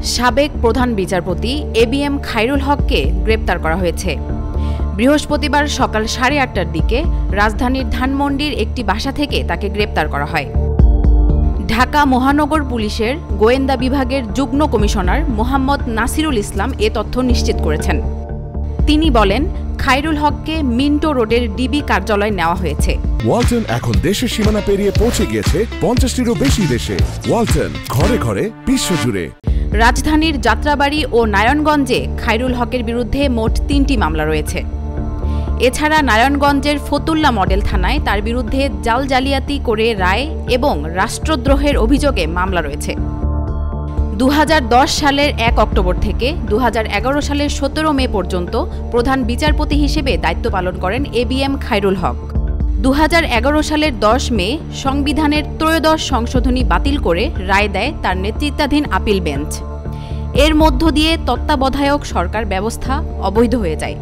সাবেক প্রধান বিচারপতি এবিএম খায়রুল হককে গ্রেপ্তার করা হয়েছে। বৃহস্পতিবার সকাল 8:30টার দিকে রাজধানীর ধানমন্ডির একটি বাসা থেকে তাকে গ্রেপ্তার করা হয়। ঢাকা মহানগর পুলিশের গোয়েন্দা বিভাগের যুগ্ম কমিশনার মোহাম্মদ নাসিরুল ইসলাম এ তথ্য নিশ্চিত করেছেন। তিনি বলেন, খায়রুল হককে মিন্টো রোডের ডিবি কার্যালয়ে নেওয়া হয়েছে। ওয়ালটন এখন দেশের সীমানা পেরিয়ে পৌঁছে গিয়েছে 50টিরও বেশি দেশে। ওয়ালটন, ঘরে ঘরে, বিশ্বজুড়ে। রাজধানীর যাত্রাবাড়ী ও নারায়ণগঞ্জে খায়রুল হকের বিরুদ্ধে মোট 3টি মামলা রয়েছে। এছাড়া নারায়ণগঞ্জের ফতুল্লা মডেল থানায় তার বিরুদ্ধে জাল জালিয়াতি করে রায় এবং রাষ্ট্রদ্রোহের অভিযোগে মামলা রয়েছে। 2010 সালের 1 অক্টোবর থেকে 2011 সালের 17 মে পর্যন্ত প্রধান বিচারপতি হিসেবে দায়িত্ব পালন করেন এবিএম খায়রুল হক। 2011 সালের 10 মে সংবিধানের ত্রয়োদশ সংশোধনী বাতিল করে রায় দেয় তার নেতৃত্বাধীন আপিল বেঞ্চ। এর মধ্য দিয়ে তত্ত্বাবধায়ক সরকার ব্যবস্থা অবৈধ হয়ে যায়।